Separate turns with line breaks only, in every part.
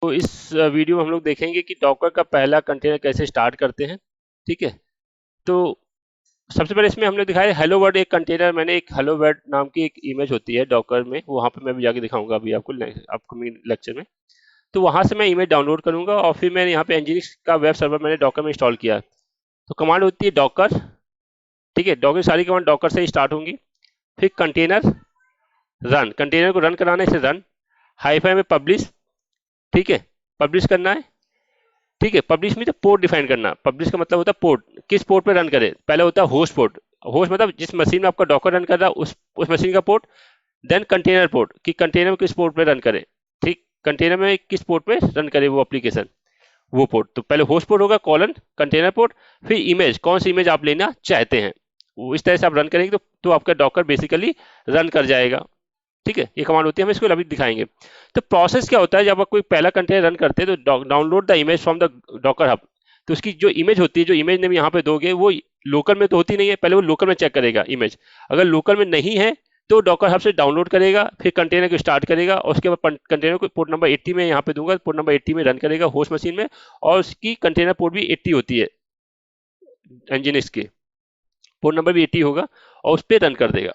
तो इस वीडियो में हम लोग देखेंगे कि डॉकर का पहला कंटेनर कैसे स्टार्ट करते हैं। ठीक है, तो सबसे पहले इसमें हमने दिखाया हेलो वर्ल्ड एक कंटेनर। मैंने एक हेलो वर्ल्ड नाम की एक इमेज होती है डॉकर में, वहां पे मैं भी जाके दिखाऊंगा अभी आपको अपकमिंग लेक्चर में। तो वहां से मैं इमेज डाउनलोड करूंगा और फिर मैंने यहाँ पे एनजीनिक्स का वेब सर्वर मैंने डॉकर में इंस्टॉल किया। तो कमांड होती है डॉकर। ठीक है, डॉकर सारी कमांड डॉकर से ही स्टार्ट होंगी। फिर कंटेनर रन, कंटेनर को रन कराना है, इसे रन हाईफाई में पब्लिश। ठीक है, पब्लिश करना है। ठीक है, पब्लिश में पोर्ट डिफाइन करना। पब्लिश का मतलब होता है पोर्ट, किस पोर्ट पे रन करे। पहले होता है होस्ट पोर्ट, होस्ट मतलब जिस मशीन में आपका डॉकर रन कर रहा है उस मशीन का पोर्ट। देन कंटेनर पोर्ट, कि कंटेनर में किस पोर्ट पे रन करे। ठीक, कंटेनर में किस पोर्ट पे रन करे वो एप्लीकेशन, वो पोर्ट। तो पहले होस्ट पोर्ट होगा कॉलन कंटेनर पोर्ट, फिर इमेज, कौन सी इमेज आप लेना चाहते हैं। वो इस तरह से आप रन करेंगे तो आपका डॉकर बेसिकली रन कर जाएगा। ठीक है, ये कमांड होती है, हम इसको अभी दिखाएंगे। तो प्रोसेस क्या होता है, जब आप कोई पहला कंटेनर रन करते हैं तो download the image from the Docker hub. तो उसकी जो इमेज होती है, जो इमेज नेम यहाँ पे दोगे, वो लोकल में तो होती नहीं है, पहले वो लोकल में चेक करेगा इमेज। अगर लोकल में नहीं है तो डॉकर हब से डाउनलोड करेगा, फिर कंटेनर को स्टार्ट करेगा और उसके बाद कंटेनर को पोर्ट नंबर 80 में यहाँ पे दूंगा, पोर्ट नंबर 80 में रन करेगा होस्ट मशीन में। और उसकी कंटेनर पोर्ट भी 80 होती है एनजीनिक्स की, पोर्ट नंबर भी 80 होगा और उस पर रन कर देगा।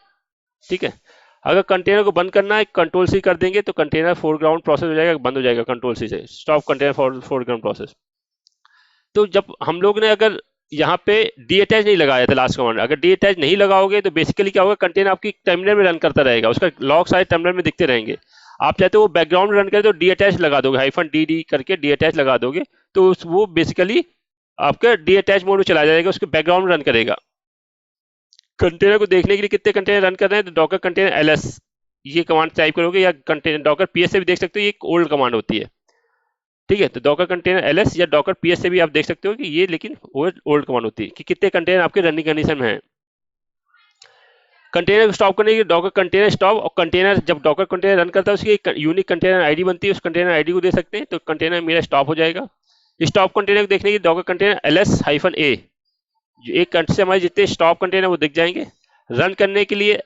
ठीक है, अगर कंटेनर को बंद करना है कंट्रोल सी कर देंगे तो कंटेनर फोरग्राउंड प्रोसेस हो जाएगा, बंद हो जाएगा कंट्रोल सी से, स्टॉप कंटेनर फोरग्राउंड प्रोसेस। तो जब हम लोग ने अगर यहाँ पे डी अटैच नहीं लगाया था लास्ट कमांड, अगर डी अटैच नहीं लगाओगे तो बेसिकली क्या होगा, कंटेनर आपकी टर्मिनल में रन करता रहेगा, उसका लॉग सारे टर्मिनल में दिखते रहेंगे। आप चाहते हो वो बैकग्राउंड में रन करे तो डी अटैच लगा दोगे, हाइफन डी डी करके डी अटैच लगा दोगे, तो वो बेसिकली आपका डी अटैच मोड में चला जाएगा, उसके बैकग्राउंड में रन करेगा। कंटेनर को देखने के लिए कितने कंटेनर रन कर रहे हैं, तो डॉकर कंटेनर एलएस ये कमांड टाइप करोगे, या कंटेनर डॉकर पीएस से भी देख सकते हो, ये एक ओल्ड कमांड होती है। ठीक है, तो डॉकर कंटेनर एलएस या डॉकर पीएस से भी आप देख सकते हो कि ये लेकिन ओल्ड कमांड होती है कि कितने कंटेनर आपके रनिंग कंडीशन में है। कंटेनर को स्टॉप करने के लिए डॉकर कंटेनर स्टॉप, और कंटेनर जब डॉकर कंटेनर रन करता है उसकी एक यूनिक कंटेनर आईडी बनती है, उस कंटेनर आईडी को दे सकते हैं, तो कंटेनर मेरा स्टॉप हो जाएगा। स्टॉप कंटेनर को देखने के लिए डॉकर कंटेनर एलएस हाइफन ए, एक कंटेनर से हमारे जितने स्टॉप कंटेनर वो दिख जाएंगे। रन करने के लिए,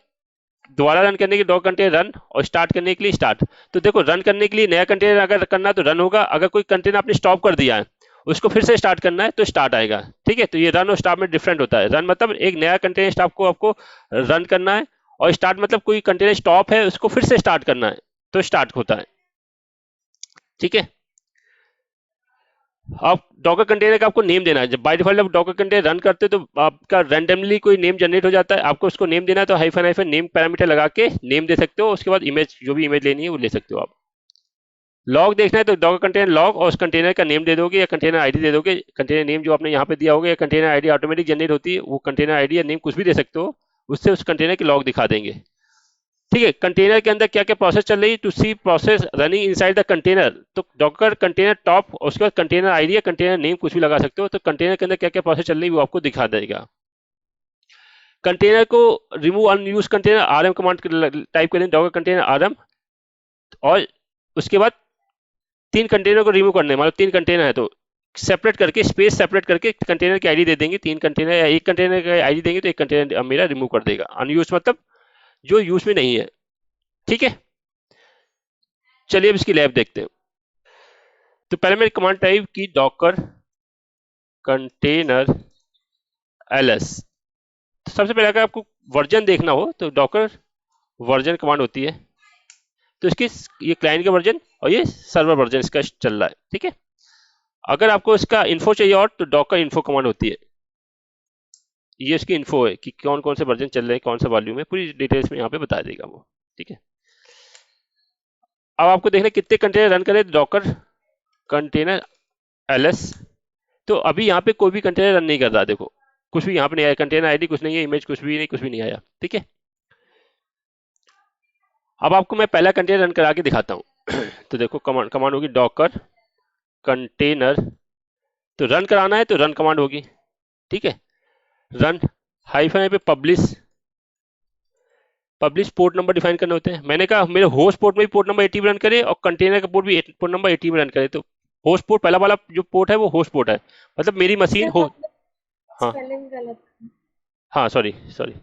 दोबारा रन करने के लिए डॉग कंटेनर रन, और स्टार्ट करने के लिए स्टार्ट। तो देखो, रन करने के लिए नया कंटेनर अगर करना तो रन होगा, अगर कोई कंटेनर आपने स्टॉप कर दिया है उसको फिर से स्टार्ट करना है तो स्टार्ट आएगा। ठीक है, तो ये रन और स्टार्ट में डिफरेंट होता है। रन मतलब एक नया कंटेनर स्टार्ट को आपको रन करना है, और स्टार्ट मतलब कोई कंटेनर स्टॉप है उसको फिर से स्टार्ट करना है तो स्टार्ट होता है। ठीक है, आप डॉकर कंटेनर का आपको नेम देना है। जब बाय डिफॉल्ट आप डॉकर कंटेनर रन करते हो तो आपका रैंडमली कोई नेम जनरेट हो जाता है, आपको उसको नेम देना है तो हाइफन हाइफन नेम पैरामीटर लगा के नेम दे सकते हो, उसके बाद इमेज, जो भी इमेज लेनी है वो ले सकते हो आप। लॉग देखना है तो डॉकर कंटेनर लॉग और उस कंटेनर का नेम दे दोगे या कंटेनर आईडी दे दोगे। कंटेनर नेम जो आपने यहाँ पे दिया होगा या कंटेनर आईडी ऑटोमेटिक जनरेट होती है, वो कंटेनर आईडी या नेम कुछ भी दे सकते हो, उससे उस कंटेनर की लॉग दिखा देंगे। ठीक है, कंटेनर के अंदर क्या क्या प्रोसेस चल रही है, to see process running inside the container, तो डॉकर कंटेनर टॉप और उसके बाद कंटेनर आईडी या कंटेनर नेम कुछ भी लगा सकते हो, तो कंटेनर के अंदर क्या क्या प्रोसेस चल रही है वो आपको दिखा देगा। कंटेनर को remove unused container RM command type करें, डॉकर कंटेनर आरएम, और उसके बाद 3 कंटेनर को रिमूव करने, मतलब 3 कंटेनर है तो सेपरेट करके, स्पेस सेपरेट करके कंटेनर की आईडी दे देंगे। 3 कंटेनर या एक कंटेनर का आईडी देंगे तो एक कंटेनर मेरा रिमूव कर देगा। अनयूज मतलब जो यूज में नहीं है। ठीक है, चलिए अब इसकी लैब देखते हैं। तो पहले मैंने कमांड टाइप की डॉकर कंटेनर एलएस। तो सबसे पहले अगर आपको वर्जन देखना हो तो डॉकर वर्जन कमांड होती है, तो इसकी ये क्लाइंट का वर्जन और ये सर्वर वर्जन इसका चल रहा है। ठीक है, अगर आपको इसका इन्फो चाहिए और तो डॉकर इन्फो कमांड होती है, ये इसकी इन्फो है कि कौन कौन से वर्जन चल रहे हैं, कौन सा वॉल्यूम है, पूरी डिटेल्स में यहाँ पे बता देगा वो। ठीक है, अब आपको देखना कितने कंटेनर रन करें, डॉकर कंटेनर एलएस। तो अभी यहाँ पे कोई भी कंटेनर रन नहीं कर रहा, देखो कुछ भी यहाँ पे नहीं आया, कंटेनर आईडी कुछ नहीं है, इमेज कुछ भी नहीं, कुछ भी नहीं आया। ठीक है, अब आपको मैं पहला कंटेनर रन करा के दिखाता हूँ। तो देखो कमांड होगी डॉकर कंटेनर, तो रन कराना है तो रन कमांड होगी। ठीक है, रन हाइफन पे पब्लिश पोर्ट नंबर डिफाइन करने होते हैं। मैंने कहा मेरे होस्ट पोर्ट में भी पोर्ट नंबर 80 रन करे और कंटेनर का पोर्ट भी पोर्ट नंबर 80 रन करे, तो होस्ट पोर्ट पहला वाला जो पोर्ट है वो होस्ट पोर्ट है, मतलब मेरी मशीन हो। हाँ
स्पेलिंग गलत।
हाँ, सॉरी सॉरी।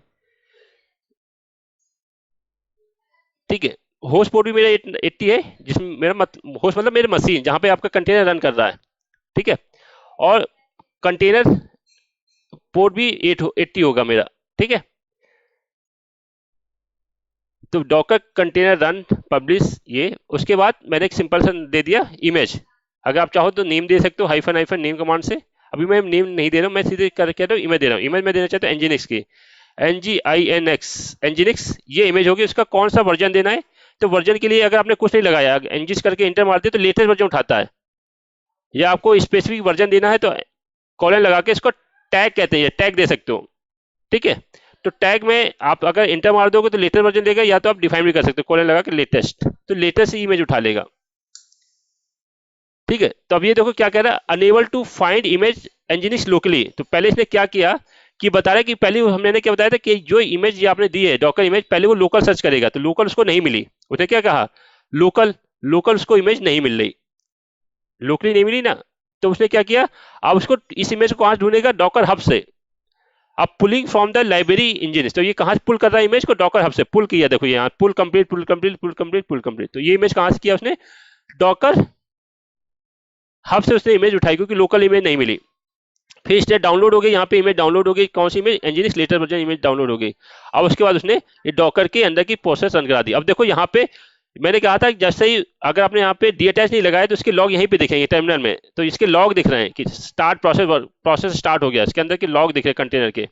ठीक है, होस्ट पोर्ट भी मेरा 80 है, जिसमें मेरा होस्ट मतलब मेरी मशीन जहां पे आपका कंटेनर रन कर रहा है, ठीक है। और कंटेनर पोर्ट भी 80 होगा मेरा, ठीक है। तो डॉकर कंटेनर रन पब्लिश ये, उसके बाद मैंने एक सिंपल सा दे दिया इमेज। अगर आप चाहो तो नेम दे सकते हो, हाइफन हाइफन नेम कमांड से। अभी मैं नेम नहीं दे रहा हूँ, मैं सीधे कर कह रहा हूँ इमेज दे रहा हूँ। इमेज में देना चाहता हूँ एनजीनिक्स की, NGINX एनजीनिक्स, ये इमेज होगी। उसका कौन सा वर्जन देना है, तो वर्जन के लिए अगर आपने कुछ नहीं लगाया, एनजीस करके इंटर मारते तो लेटेस्ट वर्जन उठाता है। या आपको स्पेसिफिक वर्जन देना है तो कॉलन लगा के इसको टैग कहते हैं, टैग दे सकते हो, ठीक है। तो टैग में आप अगर इंटर मार दोगे तो लेटेस्ट वर्जन देगा, या तो आप डिफाइन भी कर सकते हो कॉलन लगा के लेटेस्ट, तो लेटेस्ट इमेज उठा लेगा, ठीक है। तो अब ये देखो क्या कह रहा है, unable to find image nginx locally. तो पहले इसने क्या किया कि बता रहा है कि पहले हमने क्या बताया था कि जो इमेज ये आपने दी है डॉकर इमेज, पहले वो लोकल सर्च करेगा, तो लोकल उसको नहीं मिली। उसने क्या कहा, लोकल लोकल उसको इमेज नहीं मिल रही, लोकली नहीं मिली ना। तो उसने क्या किया, अब उसको इस इमेज को कहां ढूंढेगा, डॉकर हब से। अब pulling from the library engine, तो ये कहां से पुल कर रहा है इमेज को, डॉकर हब से पुल किया। देखो यहाँ पुल कंप्लीट पुल कंप्लीट पुल कंप्लीट पुल कंप्लीट। तो ये इमेज कहां से किया उसने, डॉकर हब से उसने इमेज उठाई, क्योंकि लोकल इमेज नहीं मिली। फिर स्टेट डाउनलोड हो गई, यहाँ पे इमेज डाउनलोड हो गई, कौन सी image, nginx latest version image download हो गई। अब उसके बाद उसने ये डॉकर के अंदर की प्रोसेस रन करा दी। अब देखो यहाँ पे मैंने कहा था जैसे ही अगर आपने यहाँ पे डी अटैच नहीं लगाया तो इसके लॉग यहीं पे दिखेंगे टर्मिनल में। तो इसके लॉग दिख रहे हैं कि स्टार्ट प्रोसेस स्टार्ट हो गया, इसके अंदर के लॉग दिख रहे हैं कंटेनर के।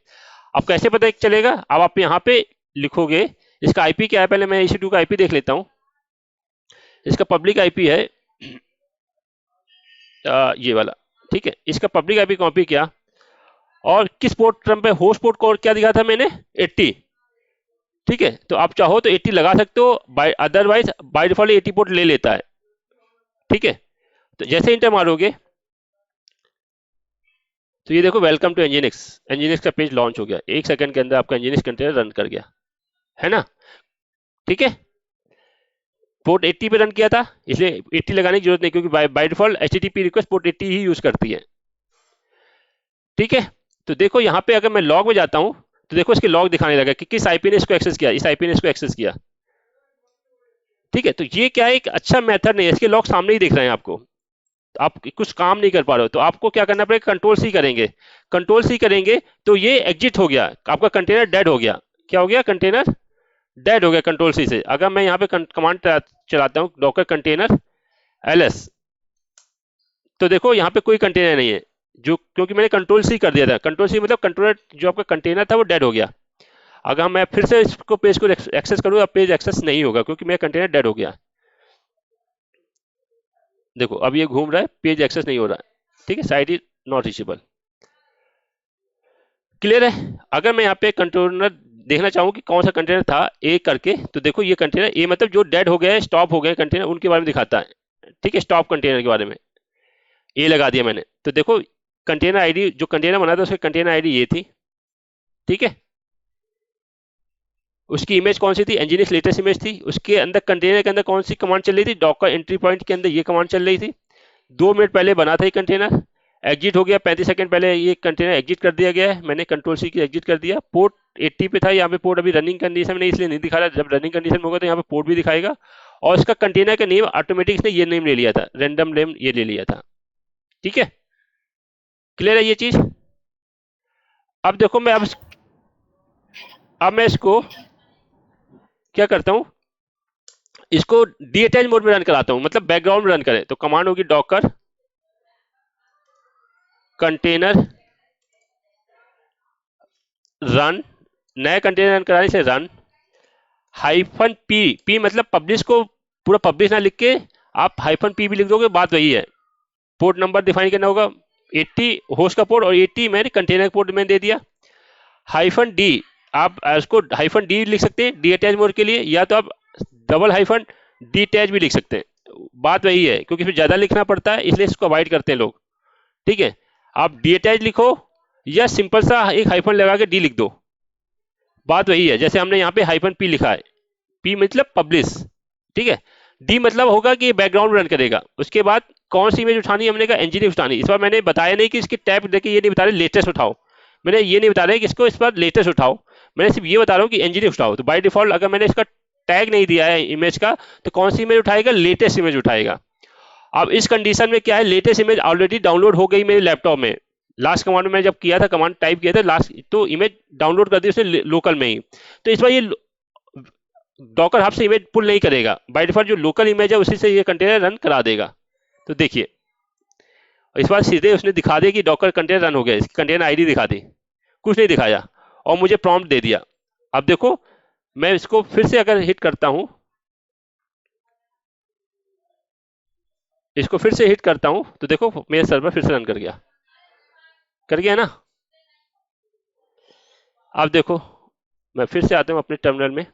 अब कैसे पता चलेगा, अब आप यहाँ पे लिखोगे इसका आईपी क्या है, पहले मैं EC2 का आईपी देख लेता हूँ। इसका पब्लिक आईपी है ये वाला, ठीक है। इसका पब्लिक आईपी कॉपी किया, और किस पोर्ट टर्म पे, होस्ट पोर्ट कोड क्या दिखा था मैंने, 80, ठीक है। तो आप चाहो तो 80 लगा सकते हो, अदरवाइज बाय डिफॉल्ट 80 पोर्ट ले लेता है, ठीक है। तो जैसे इंटर मारोगे तो ये देखो वेलकम टू एनजीनिक्स, एनजीनिक्स का पेज लॉन्च हो गया। 1 सेकंड के अंदर आपका एनजीनिक्स कंटेनर रन कर गया, है ना, ठीक है। पोर्ट 80 पे रन किया था, इसलिए 80 लगाने की जरूरत नहीं, क्योंकि by default HTTP request port 80 he use करती है, ठीक है। तो देखो यहाँ पे अगर मैं लॉग में जाता हूं तो देखो इसके लॉग दिखाने लगा कि किस आईपी ने इसको एक्सेस किया, इस आईपी ने इसको एक्सेस किया, ठीक है। तो ये क्या है, एक अच्छा मेथड नहीं है, इसके लॉग सामने ही दिख रहे हैं आपको, तो आप कुछ काम नहीं कर पा रहे हो, तो आपको क्या करना पड़ेगा, कंट्रोल C करेंगे। कंट्रोल C करेंगे तो ये एग्जिट हो गया, आपका कंटेनर डेड हो गया। क्या हो गया, कंटेनर डेड हो गया कंट्रोल C से। अगर मैं यहाँ पे कमांड चलाता हूँ डॉकर कंटेनर ls, तो देखो यहाँ पे कोई कंटेनर नहीं है, जो क्योंकि मैंने कंट्रोल C कर दिया था। कंट्रोल C मतलब कंट्रोलर जो आपका कंटेनर था वो डेड हो गया। अगर मैं फिर से इसको पेज को एक्सेस करूँ, अब पेज एक्सेस नहीं होगा, क्योंकि मेरा कंटेनर डेड हो गया। देखो अब ये घूम रहा है, पेज एक्सेस नहीं हो रहा है, ठीक है, site is not reachable. Clear है। अगर मैं यहाँ पे कंटेनर देखना चाहूँ कि कौन सा कंटेनर था ए करके, तो देखो ये कंटेनर ए मतलब जो डेड हो गया, स्टॉप हो गए कंटेनर, उनके बारे में दिखाता है, ठीक है। स्टॉप कंटेनर के बारे में ए लगा दिया मैंने, तो देखो कंटेनर आईडी जो कंटेनर बना था उसकी कंटेनर आईडी ये थी, ठीक है। उसकी इमेज कौन सी थी, एनजीनिक्स लेटेस्ट इमेज थी। उसके अंदर कंटेनर के अंदर कौन सी कमांड चल रही थी, डॉकर एंट्री पॉइंट के अंदर ये कमांड चल रही थी। 2 मिनट पहले बना था ये कंटेनर, एग्जिट हो गया 35 सेकंड पहले, ये कंटेनर एग्जिट कर दिया गया है। मैंने कंट्रोल C की एग्जिट कर दिया। पोर्ट 80 पे था, यहाँ पे पोर्ट अभी रनिंग कंडीशन में नहीं, इसलिए नहीं दिखा रहा। जब रनिंग कंडीशन में होगा तो यहाँ पे पोर्ट भी दिखाएगा। और इसका कंटेनर का नेम ऑटोमेटिक इसने ये नेम ले लिया था, रैंडम नेम ये ले लिया था, ठीक है। क्लियर है ये चीज। अब देखो मैं अब मैं इसको क्या करता हूं, इसको डीअटैच मोड में रन कराता हूं, मतलब बैकग्राउंड में रन करे। तो कमांड होगी डॉकर कंटेनर रन, नया कंटेनर रन कराने से रन -p मतलब पब्लिश को पूरा पब्लिश ना लिख के आप -p भी लिख दोगे, बात वही है। पोर्ट नंबर डिफाइन करना होगा, 80 होस्ट का पोर्ट और 80 मैंने कंटेनर पोर्ट में दे दिया। -d आप उसको -d लिख सकते हैं डीअटैच मोड के लिए, या तो आप $-d भी लिख सकते हैं, बात वही है, क्योंकि इसमें ज्यादा लिखना पड़ता है इसलिए इसको अवॉइड करते हैं लोग, ठीक है। आप डीअटैच लिखो या सिंपल सा एक हाइफन लगा के डी लिख दो, बात वही है। जैसे हमने यहाँ पे -p लिखा है, p मतलब पब्लिश, ठीक है। डी मतलब होगा कि बैकग्राउंड रन करेगा। उसके बाद कौन सी इमेज उठानी, हमने कहा एनजीनिक्स उठानी। इस बार मैंने बताया नहीं कि इसकी टैब देखिए, ये नहीं बता रहे लेटेस्ट उठाओ, मैंने ये नहीं बता रहे कि इसको इस बार लेटेस्ट उठाओ, मैंने सिर्फ ये बता रहा हूँ कि एनजीनिक्स उठाओ। तो बाय डिफॉल्ट अगर मैंने इसका टैग नहीं दिया है इमेज का, तो कौन सी इमेज उठाएगा? लेटेस्ट इमेज उठाएगा। अब इस कंडीशन में क्या है, लेटेस्ट इमेज ऑलरेडी डाउनलोड हो गई मेरे लैपटॉप में। लास्ट कमांड में जब किया था, कमांड टाइप किया था लास्ट, तो इमेज डाउनलोड कर दी उसने लोकल में ही। तो इस बार ये डॉकर हब से इमेज पुल नहीं करेगा, बाय डिफॉल्ट जो लोकल इमेज है उसी से ये कंटेनर रन करा देगा। तो देखिए इस बार सीधे उसने दिखा दिया कि डॉकर कंटेनर रन हो गया, इसकी कंटेनर आईडी दिखा दी, कुछ नहीं दिखाया, और मुझे प्रॉम्प्ट दे दिया। अब देखो मैं इसको फिर से अगर हिट करता हूं, इसको फिर से हिट करता हूं, तो देखो मेरा सर्वर फिर से रन कर गया ना। अब देखो मैं फिर से आता हूं अपने टर्मिनल में,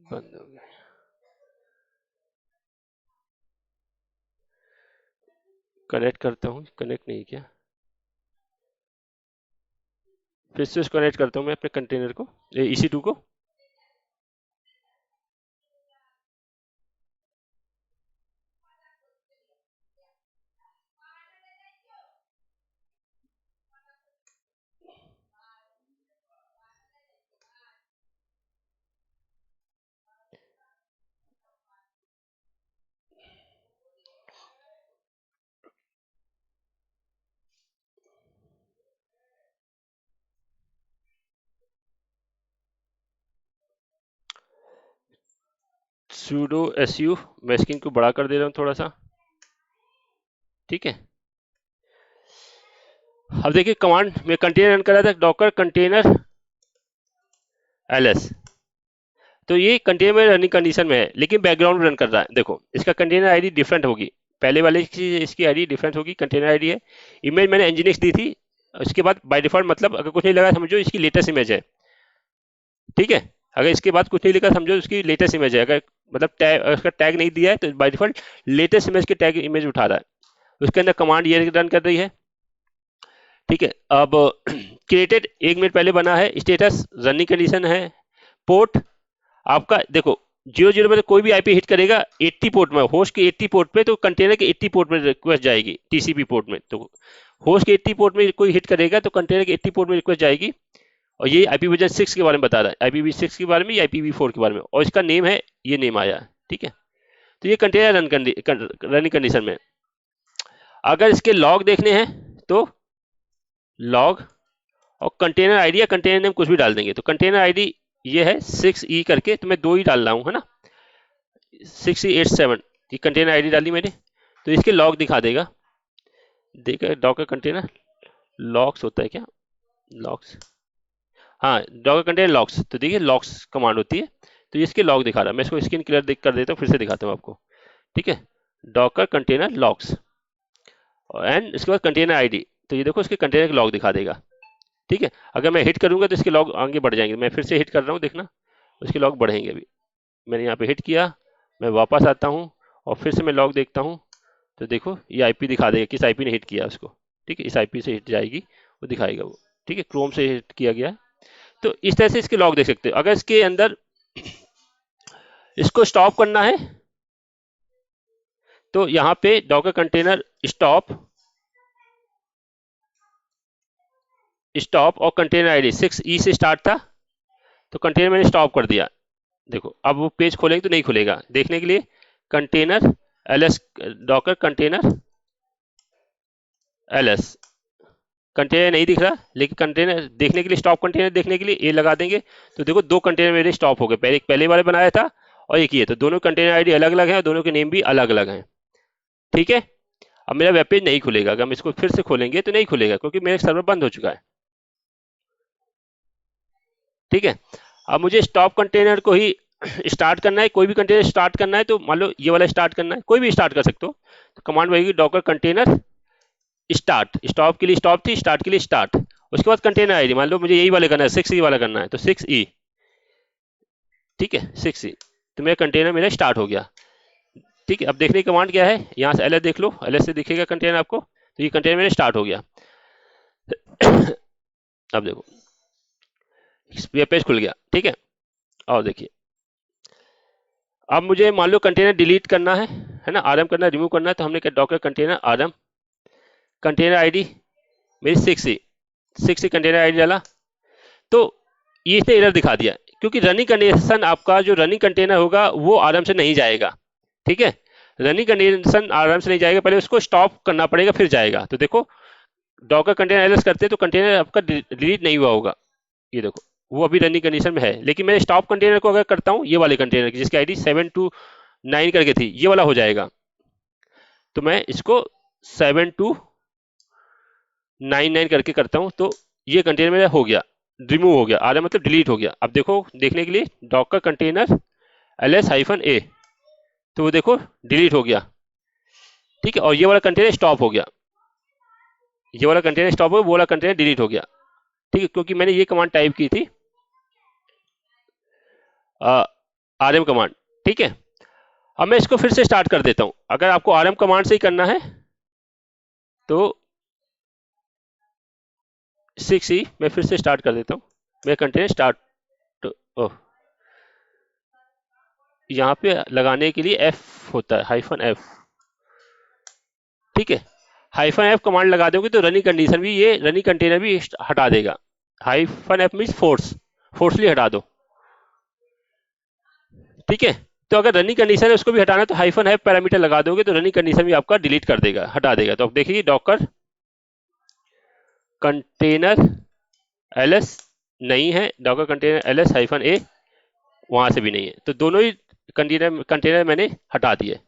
बंद हो गया, कनेक्ट करता हूं, कनेक्ट नहीं किया, फिर से उसको कनेक्ट करता हूं मैं अपने कंटेनर को, EC2 को। sudo su, मैं स्क्रीन को बड़ा कर दे रहा हूं थोड़ा सा, ठीक है। अब देखिए कमांड में कंटेनर रन कर रहा था, डॉकर कंटेनर ls, तो ये कंटेनर में रनिंग कंडीशन में है, लेकिन बैकग्राउंड में रन कर रहा है। देखो इसका कंटेनर आईडी डिफरेंट होगी, पहले वाले की इसकी आईडी डिफरेंट होगी, कंटेनर आईडी है। इमेज मैंने nginx दी थी, उसके बाद बाय डिफॉल्ट, मतलब अगर कुछ नहीं लगा समझो इसकी लेटेस्ट इमेज है, ठीक है। अगर इसके बाद कुछ नहीं लिखा समझो उसकी लेटेस्ट इमेज है, अगर मतलब टैग, उसका टैग नहीं दिया है तो बाय डिफॉल्ट लेटेस्ट इमेज के टैग इमेज उठा रहा है। उसके अंदर कमांड ये रन कर रही है, ठीक है। अब क्रिएटेड 1 मिनट पहले बना है, स्टेटस रनिंग कंडीशन है, पोर्ट आपका देखो 00 में तो कोई भी आईपी हिट करेगा 80 पोर्ट में, होस्ट के 80 पोर्ट पे, तो कंटेनर के 80 पोर्ट में रिक्वेस्ट जाएगी टीसीपी पोर्ट में। तो होस्ट के 80 पोर्ट में कोई हिट करेगा तो कंटेनर के 80 पोर्ट में रिक्वेस्ट जाएगी। और ये IPv6 के बारे में बता रहा है, IPv6 के बारे में या IPv4 के बारे में, और इसका नेम है, ये नेम आया है, ठीक है। तो ये कंटेनर रनिंग कंडीशन में। अगर इसके लॉग देखने हैं तो लॉग और कंटेनर आईडी या कंटेनर नेम कुछ भी डाल देंगे। तो कंटेनर आईडी ये है 6E करके, तो मैं 2 ही डाल रहा हूं, है ना, 6E87 की कंटेनर आईडी डाली मैंने। तो इसके लॉग दिखा देगा, देखा डॉकर कंटेनर लॉग्स होता है क्या, लॉग्स, हाँ डॉकर कंटेनर लॉग्स, तो देखिए लॉग्स कमांड होती है, तो इसके लॉग दिखा रहा है। मैं इसको स्क्रीन क्लियर कर देता हूँ, फिर से दिखाता हूँ आपको, ठीक है। डॉकर कंटेनर लॉग्स एंड इसके बाद कंटेनर आईडी, तो ये देखो इसके कंटेनर के लॉग दिखा देगा, ठीक है। अगर मैं हिट करूंगा तो इसके लॉग आगे बढ़ जाएंगे। मैं फिर से हिट कर रहा हूँ, देखना उसके लॉग बढ़ेंगे। अभी मैंने यहाँ पे हिट किया, मैं वापस आता हूँ और फिर से मैं लॉग देखता हूँ, तो देखो ये आईपी दिखा देगा, किस आईपी ने हिट किया उसको, ठीक है। इस आईपी से हिट जाएगी, वो दिखाएगा वो, ठीक है, क्रोम से हिट किया गया है। तो इस तरह से इसके लॉग देख सकते हो। अगर इसके अंदर इसको स्टॉप करना है तो यहाँ पे डॉकर कंटेनर स्टॉप और कंटेनर आईडी 6E से स्टार्ट था, तो कंटेनर मैंने स्टॉप कर दिया। देखो अब वो पेज खोलेंगे तो नहीं खुलेगा। देखने के लिए container ls, Docker container ls, container नहीं दिख रहा, लेकिन कंटेनर देखने के लिए, स्टॉप कंटेनर देखने के लिए ये लगा देंगे, तो देखो 2 कंटेनर मेरे स्टॉप हो गए, पहले वाले बनाया था और एक ये, तो दोनों कंटेनर आईडी अलग अलग है और दोनों के नेम भी अलग अलग हैं, ठीक है। अब मेरा वेब पेज नहीं खुलेगा, अगर हम इसको फिर से खोलेंगे तो नहीं खुलेगा, क्योंकि मेरा सर्वर बंद हो चुका है, ठीक है। अब मुझे स्टॉप कंटेनर को ही स्टार्ट करना है, कोई भी कंटेनर स्टार्ट करना है, तो मान लो ये वाला स्टार्ट करना है, कोई भी स्टार्ट कर सकते हो, तो कमांड वही डॉकर कंटेनर स्टार्ट, स्टॉप के लिए स्टॉप थी, स्टार्ट के लिए स्टार्ट, उसके बाद कंटेनर आईडी, मान लो मुझे यही वाले करना है, 6E वाला करना है, तो 6E, ठीक है 6E, तो मेरा कंटेनर मेरा स्टार्ट हो गया, ठीक है। अब देखने की कमांड क्या है, यहाँ से ls देख लो, ls से दिखेगा कंटेनर आपको, तो ये कंटेनर मेरा स्टार्ट हो गया। अब देखो ये पेज खुल गया, ठीक है। और देखिए अब मुझे मान लो कंटेनर डिलीट करना है, है ना, आरएम करना, रिमूव करना है, तो हमने क्या Docker container RM, container ID मेरी 6 कंटेनर आईडी डाला, तो ये इसने एरर दिखा दिया क्योंकि रनिंग कंडीशन, आपका जो रनिंग कंटेनर होगा वो आराम से नहीं जाएगा। ठीक है, रनिंग कंडीशन आराम से नहीं जाएगा, पहले उसको स्टॉप करना पड़ेगा फिर जाएगा। तो देखो डॉकर कंटेनर एलएस करते हैं तो कंटेनर आपका डिलीट नहीं हुआ होगा, ये देखो वो अभी रनिंग कंडीशन में है। लेकिन मैं स्टॉप कंटेनर को अगर करता हूँ, ये वाले कंटेनर की जिसकी आईडी 729 करके थी, ये वाला हो जाएगा। तो मैं इसको 7299 करके करता हूँ, तो ये कंटेनर मेरा हो गया, रिमूव हो गया, आधा मतलब डिलीट हो गया। अब देखो देखने के लिए डॉकर कंटेनर ls-a, तो वो देखो डिलीट हो गया। ठीक है, और ये वाला कंटेनर स्टॉप हो गया, ये वाला कंटेनर स्टॉप हो गया, वो वाला कंटेनर डिलीट हो गया। ठीक है, क्योंकि मैंने ये कमांड टाइप की थी rm कमांड। ठीक है, अब मैं इसको फिर से स्टार्ट कर देता हूं। अगर आपको rm कमांड से ही करना है तो 6 मैं फिर से स्टार्ट कर देता हूं। मैं कंटेनर स्टार्ट, ओह, यहाँ पे लगाने के लिए F होता है, -F। ठीक है, -F कमांड लगा दोगे तो रनिंग कंडीशन भी, ये रनिंग कंटेनर भी हटा देगा। -F मीन्स फोर्सली हटा दो। ठीक है, तो अगर रनिंग कंडीशन है उसको भी हटाना है तो -F पैरामीटर लगा दोगे तो रनिंग कंडीशन भी आपका डिलीट कर देगा, हटा देगा। तो अब देखिए डॉकर कंटेनर ls नहीं है, डॉकर कंटेनर ls-a वहां से भी नहीं है, तो दोनों ही कंटेनर मैंने हटा दिए।